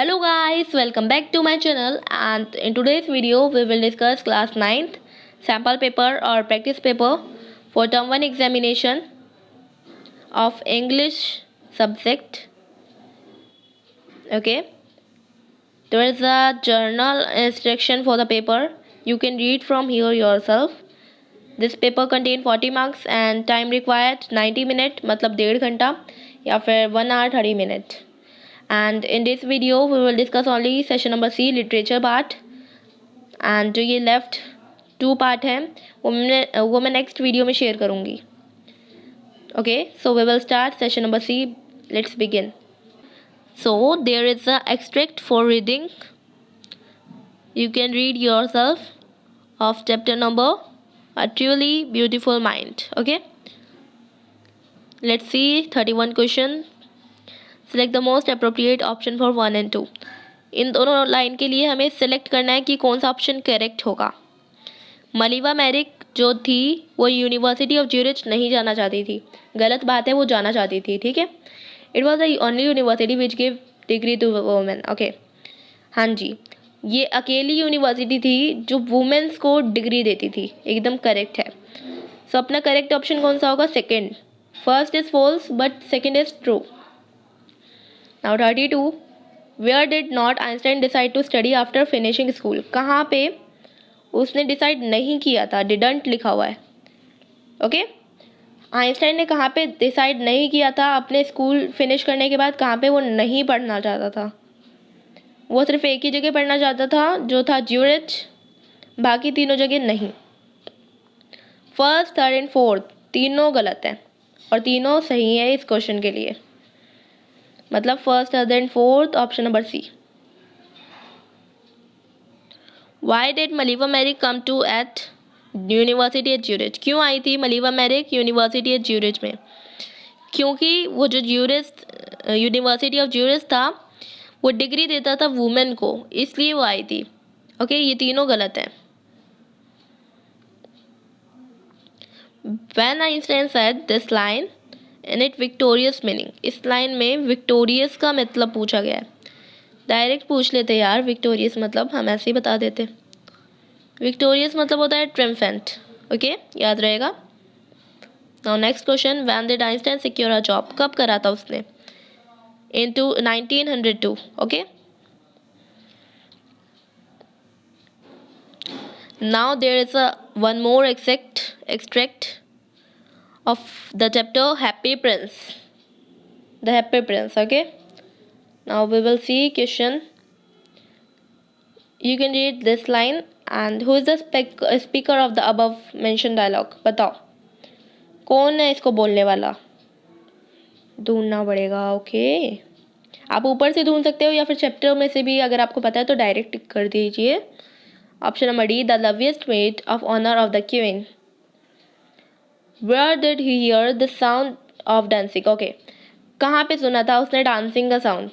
Hello guys, welcome back to my channel, and in today's video we will discuss class 9th sample paper or practice paper for term 1 examination of English subject. Okay, there is a journal instruction for the paper. You can read from here yourself. This paper contain 40 marks and time required 90 minutes, मतलब 1.5 घंटा या फिर 1 hour 30 minutes. And in this video we will discuss only session number C, literature part. And जो ये left 2 part है वो मैं next video में share करूँगी. Okay, so we will start session number C. Let's begin. So there is a extract for reading. You can read yourself of chapter number A Truly Beautiful Mind. Okay, let's see 31 question. Select the most appropriate option for 1 and 2. इन दोनों line के लिए हमें select करना है कि कौन सा option correct होगा. मलीवा मैरिक जो थी वो यूनिवर्सिटी ऑफ ज्यूरिच नहीं जाना चाहती थी. गलत बात है, वो जाना चाहती थी. ठीक है, it was the only university which give degree to women. Okay, हाँ जी, ये अकेली यूनिवर्सिटी थी जो वुमेन्स को डिग्री देती थी. एकदम करेक्ट है. सो अपना करेक्ट ऑप्शन कौन सा होगा? Second. First is false but second is true. Now 32. Where did not Einstein decide to study after finishing school? कहाँ पे उसने डिसाइड नहीं किया था? डिडंट लिखा हुआ है. ओके, आइंस्टाइन ने कहाँ पे डिसाइड नहीं किया था अपने स्कूल फिनिश करने के बाद? कहाँ पे वो नहीं पढ़ना चाहता था? वो सिर्फ एक ही जगह पढ़ना चाहता था जो था ज्यूरिच, बाकी तीनों जगह नहीं. फर्स्ट, थर्ड एंड फोर्थ तीनों गलत हैं और तीनों सही है इस क्वेश्चन के लिए. मतलब first, third and fourth, option number C. Why did Mileva Maric come to at university at Zurich? क्यों आई थी Mileva Maric university at Zurich में? क्योंकि वो जो यूनिवर्सिटी ऑफ ज्यूरिच था वो डिग्री देता था वुमेन को, इसलिए वो आई थी. ओके, ये तीनों गलत हैं. When Einstein said this line in it victorious meaning, इस लाइन में विक्टोरियस का मतलब पूछा गया है. डायरेक्ट पूछ लेते यार, विक्टोरियस मतलब हम ऐसे ही बता देते. विक्टोरियस मतलब होता है ट्रिम्फेंट. ओके, याद रहेगा. Now next question. When did Einstein secure a job? कब करा था उसने? Into 1902. Okay, now there is a one more extract of the chapter Happy Prince. The Happy Prince. Okay, now we will see question. You can read this line. And who is the speaker of the above mentioned dialogue? बताओ कौन है इसको बोलने वाला? ढूंढना पड़ेगा. Okay, आप ऊपर से ढूंढ सकते हो या फिर चैप्टर में से भी अगर आपको पता है तो डायरेक्ट टिक कर दीजिए. Option number D, the loveliest maid of honour of the queen. Where did he hear the sound of dancing? Okay, कहाँ पे सुना था उसने डांसिंग का साउंड?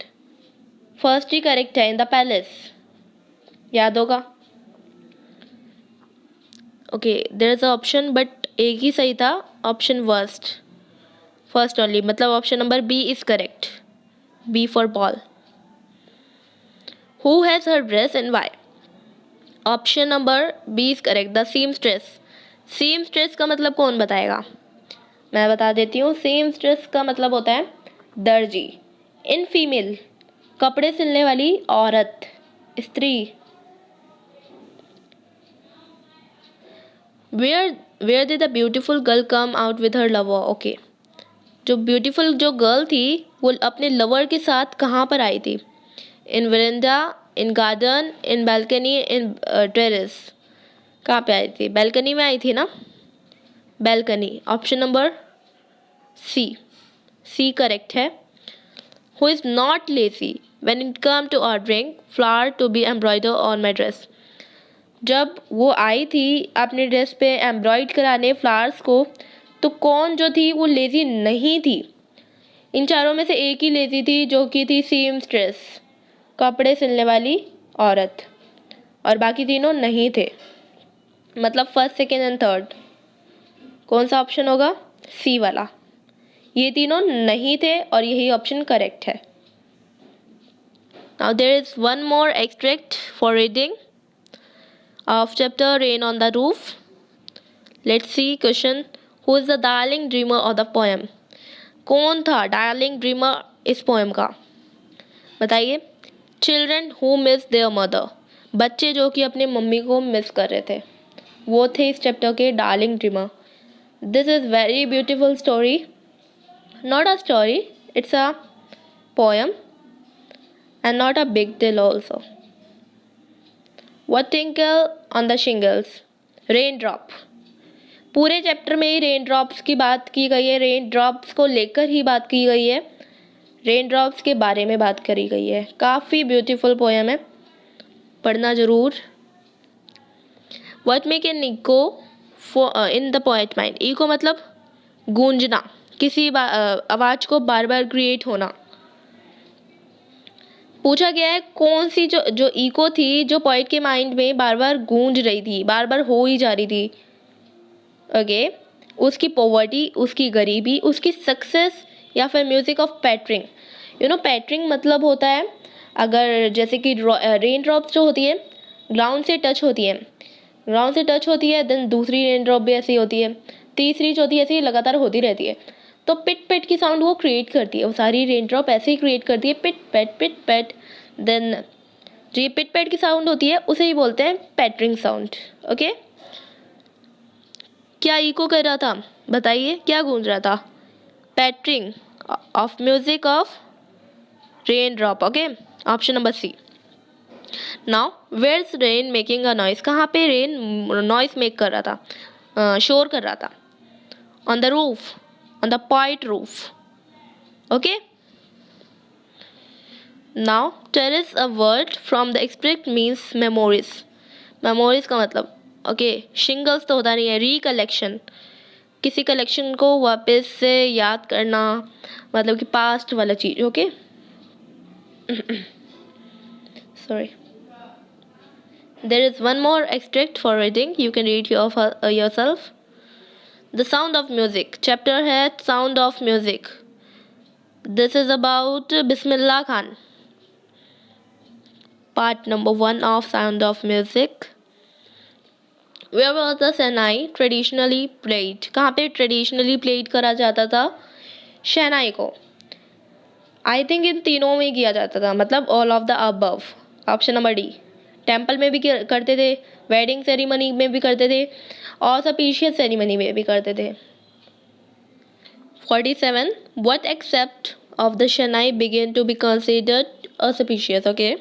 फर्स्ट ही करेक्ट है, इन द पैलेस. याद होगा. Okay, there is a option but एक ही सही था, ऑप्शन फर्स्ट ओनली, मतलब option number B is correct. B for ball. Who has her dress and why? Option number B is correct, the seamstress. Seamstress का मतलब कौन बताएगा? मैं बता देती हूँ. सीमस्ट्रेस का मतलब होता है दर्जी. इन फीमेल, कपड़े सिलने वाली औरत, स्त्री. Where did the beautiful girl come out with her lover? Okay, जो ब्यूटीफुल जो गर्ल थी वो अपने लवर के साथ कहाँ पर आई थी? In verandah, in garden, in balcony, in terrace. कहाँ पे आई थी? बैल्कनी में आई थी ना, balcony. Option number C correct है. Who is not lazy when it come to ordering flower to be embroider on my dress? जब वो आई थी अपने ड्रेस पे एम्ब्रॉयड कराने फ्लावर्स को, तो कौन जो थी वो लेजी नहीं थी? इन चारों में से एक ही लेजी थी जो कि थी सीमस्ट्रेस, कपड़े सिलने वाली औरत, और बाकी तीनों नहीं थे. मतलब फर्स्ट, सेकेंड एंड थर्ड. कौन सा ऑप्शन होगा? सी वाला. ये तीनों नहीं थे और यही ऑप्शन करेक्ट है. Now there is one more extract for reading of chapter Rain on the Roof. Let's see question. Who is the darling dreamer of the poem? कौन था डार्लिंग ड्रीमर इस पोएम का? बताइए. Children who miss there mother. बच्चे जो कि अपने mummy को मिस कर रहे थे, वो थे इस चैप्टर के darling dreamer. This is very beautiful story. Not a story, it's a poem and not a big deal also. What tinkle on the shingles? Raindrop. पूरे चैप्टर में ही रेन ड्रॉप्स की बात की गई है, रेन ड्रॉप्स को लेकर ही बात की गई है, रेन ड्रॉप्स के बारे में बात करी गई है. काफ़ी ब्यूटीफुल पोएम है, पढ़ना ज़रूर. What make an echo in the poet mind? Echo मतलब गूंजना, किसी आवाज़ को बार बार क्रिएट होना. पूछा गया है कौन सी जो इको थी जो पोइट के माइंड में बार बार गूंज रही थी, बार बार हो ही जा रही थी. ओके. उसकी पॉवर्टी, उसकी गरीबी, उसकी सक्सेस, या फिर म्यूजिक ऑफ पैटरिंग. पैटरिंग मतलब होता है अगर जैसे कि रेन ड्रॉप्स जो होती है ग्राउंड से टच होती है, देन दूसरी रेन ड्रॉप भी ऐसी होती है, तीसरी चौथी ऐसी लगातार होती रहती है. तो पिट पिट की साउंड वो क्रिएट करती है, वो सारी रेन ड्रॉप ऐसे ही क्रिएट करती है, पिट पैट. देन जो ये पिट पैट की साउंड होती है उसे ही बोलते हैं पैटरिंग साउंड. ओके. क्या इको कर रहा था? बताइए क्या गूंज रहा था? Pattering of music of rain drop. Okay. Option number C. Now where is rain making a noise? कहाँ पे रेन नॉइस मेक कर रहा था, शोर कर रहा था? On the roof, on the poet roof. Okay. Now tell us a word from the extract means memories. Memories का मतलब shingles तो होता नहीं है. Recollection, किसी कलेक्शन को वापस से याद करना, मतलब कि पास्ट वाला चीज. Okay. Sorry. There is one more extract for reading. You can read yourself. The Sound of Music. Chapter है Sound of Music. This is about Bismillah Khan. Part number 1 of Sound of Music. Where was the shehnai traditionally played? कहाँ पे traditionally played करा जाता था शहनाई को? I think इन तीनों में किया जाता था, मतलब all of the above. Option number D. Temple में भी करते थे, वेडिंग सेरेमनी में भी करते थे, और सपीशियस सेरेमनी में भी करते थे. 47. What except of the shehnai begin to be considered a auspicious? Okay.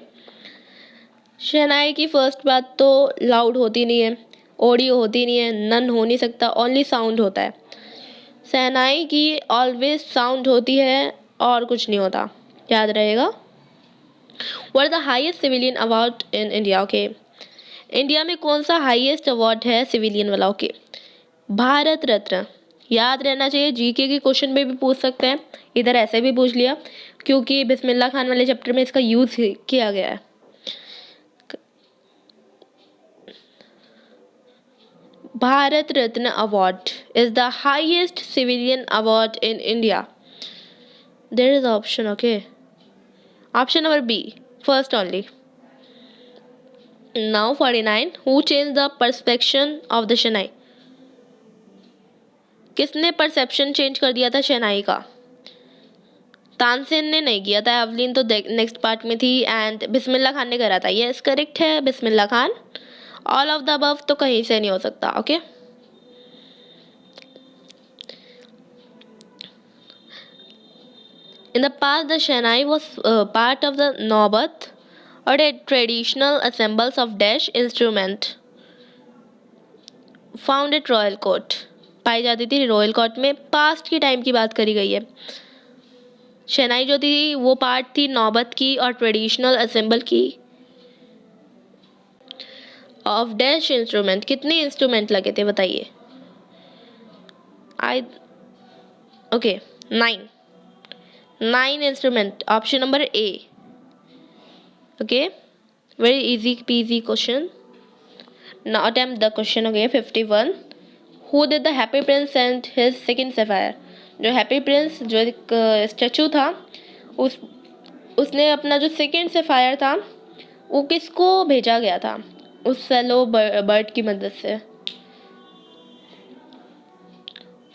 Shehnai की फर्स्ट बात तो लाउड होती नहीं है, ऑडियो होती नहीं है, नन हो नहीं सकता, ओनली साउंड होता है. शहनाई की ऑलवेज साउंड होती है और कुछ नहीं होता, याद रहेगा. What is the highest civilian award in India? Okay. India में कौन सा हाईएस्ट अवार्ड है सिविलियन वाला? ओके. भारत रत्न. याद रहना चाहिए, जीके के क्वेश्चन में भी पूछ सकते हैं, इधर ऐसे भी पूछ लिया क्योंकि बिस्मिल्लाह खान वाले चैप्टर में इसका यूज किया गया है. Bharat Ratna award is the highest civilian award in India. There is option. Okay. Option number B, first only. Now 49. Who changed the perception of the shehnai? किसने परसेप्शन चेंज कर दिया था शहनाई का? तानसेन ने नहीं किया था, एवलिन तो नेक्स्ट पार्ट में थी, एंड बिस्मिल्लाह खान ने करा था. यस करेक्ट है, Bismillah Khan. All of the above तो कहीं से नहीं हो सकता. Okay. In the past, the shehnai was part of the नौबत or a traditional assembles of dash instrument found at royal court. पाई जाती थी रॉयल कोर्ट में. पास्ट की टाइम की बात करी गई है. शहनाई जो थी वो पार्ट थी नौबत की और ट्रेडिशनल असेंबल की ऑफ डैश इंस्ट्रूमेंट. कितने इंस्ट्रूमेंट लगे थे बताइए? Okay 9 instrument. Option number A. Okay. Very easy PG question. Now attempt the question. Okay. 51. Who did the happy Prince and his second sapphire? जो हैप्पी प्रिंस जो एक statue था उसने अपना जो सेकेंड सफ़ायर था वो किसको भेजा गया था, उस फेलो बर्ड की मदद से।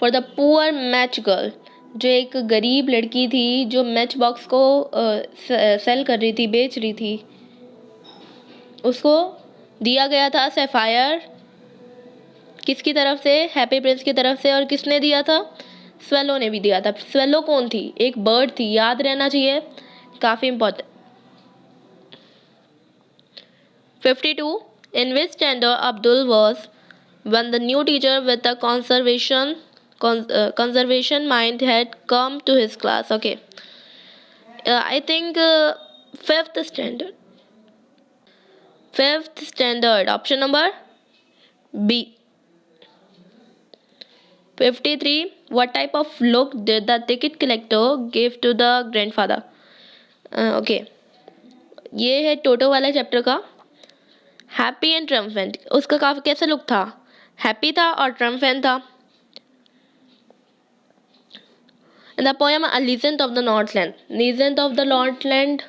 For the poor match girl, जो एक गरीब लड़की थी जो मैच बॉक्स को सेल कर रही थी, बेच रही थी, उसको दिया गया था सफ़ायर किसकी तरफ से, हैप्पी प्रिंस की तरफ से। और किसने दिया था, स्वेलो ने भी दिया था। स्वेलो कौन थी, एक बर्ड थी, याद रहना चाहिए, काफ़ी important. 52. In which standard Abdul was when the new teacher with a conservation mind had come to his class? Okay, I think fifth standard. Fifth standard. Option number B. 53. What type of look did the ticket collector give to the grandfather? Okay, ये है टोटो वाला chapter का। Happy and ट्रम्फेंट, उसका काफी कैसा look था, happy था और ट्रम्फेंट था। In the poem a legend of the Northland, legend of the Northland,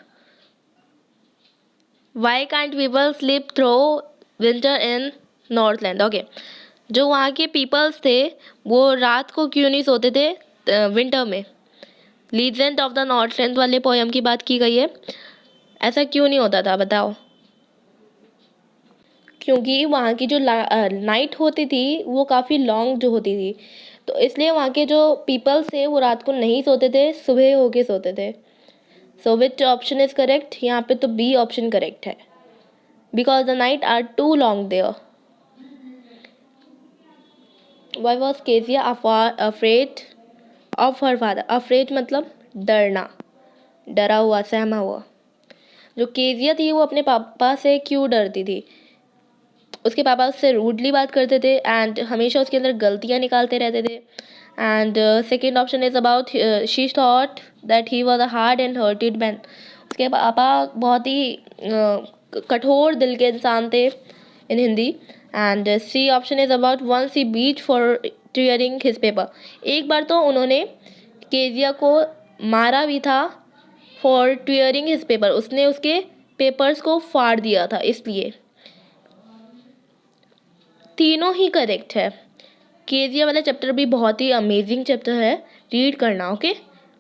why can't people sleep through winter in Northland? Okay, जो वहाँ के पीपल्स थे वो रात को क्यों नहीं सोते थे विंटर में। लीजेंड ऑफ द नॉर्थलैंड वाले पोएम की बात की गई है, ऐसा क्यों नहीं होता था बताओ? क्योंकि वहाँ की जो नाइट होती थी वो काफ़ी लॉन्ग जो होती थी, तो इसलिए वहाँ के जो पीपल्स थे वो रात को नहीं सोते थे, सुबह होके सोते थे। So which option is correct? यहाँ पे तो बी ऑप्शन करेक्ट है, because the night are too long there. Why was Kezia afraid of her father? Afraid मतलब डरना, डरा हुआ, सहमा हुआ। जो केजिया थी वो अपने पापा से क्यों डरती थी? उसके पापा उससे रूडली बात करते थे एंड हमेशा उसके अंदर गलतियाँ निकालते रहते थे। And second option is about she thought that he was a hard and hearted man. उसके पापा बहुत ही कठोर दिल के इंसान थे in Hindi. And C option is about once he beat for tearing his paper. एक बार तो उन्होंने केजिया को मारा भी था फॉर टीयरिंग हिज पेपर, उसने उसके पेपर्स को फाड़ दिया था इसलिए। तीनों ही करेक्ट है। केजिया वाला चैप्टर भी बहुत ही अमेजिंग चैप्टर है, रीड करना। Okay,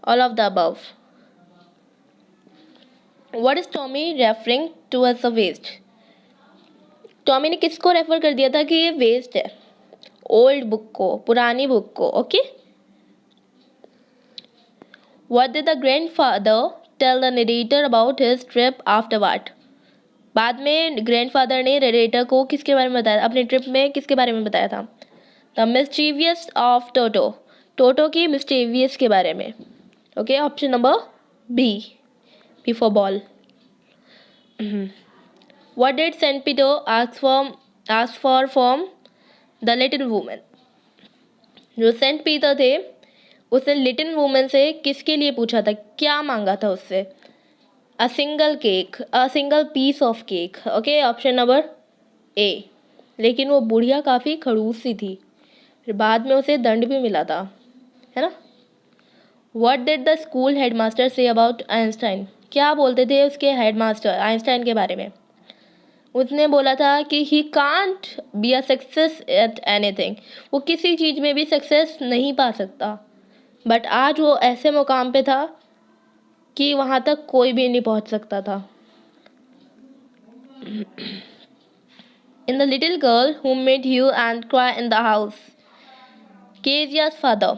all of the above. What is Tommy referring to as a waste? Tommy ने किसको रेफर कर दिया था कि ये वेस्ट है? ओल्ड बुक को, पुरानी बुक को। Okay, what did the grandfather tell the narrator about his trip afterward? बाद में ग्रैंडफादर ने नरेटर को किसके बारे में बताया, अपने ट्रिप में किसके बारे में बताया था? द मिस्टीवियस ऑफ टोटो, टोटो की मिस्टीवियस के बारे में। Okay, option number B for ball. What did Saint Peter ask for from the little woman? जो सेंट पीटर थे उसने लिटिल वुमन से किसके लिए पूछा था, क्या मांगा था उससे? A single cake, a single piece of cake. Okay, option number A. लेकिन वो बुढ़िया काफ़ी खड़ूस सी थी, फिर बाद में उसे दंड भी मिला था, है ना। What did the school headmaster say about Einstein? क्या बोलते थे उसके हेडमास्टर आइंस्टाइन के बारे में? उसने बोला था कि he can't be a success at anything, वो किसी चीज़ में भी सक्सेस नहीं पा सकता। बट आज वो ऐसे मुकाम पे था कि वहाँ तक कोई भी नहीं पहुँच सकता था। In the little girl who made you and cry in the house, Kezia's father,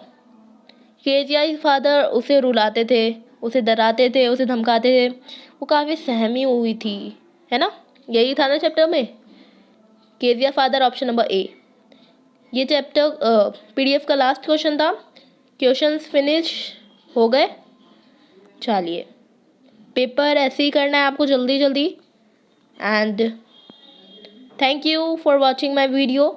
Kezia's father उसे रुलाते थे, उसे डराते थे, उसे धमकाते थे, वो काफ़ी सहमी हुई थी, है ना। यही था ना चैप्टर में, केजिया फादर, ऑप्शन नंबर ए। ये चैप्टर पीडीएफ का लास्ट क्वेश्चन था। क्वेश्चंस फिनिश हो गए। चलिए, पेपर ऐसे ही करना है आपको जल्दी जल्दी। And thank you for watching my video.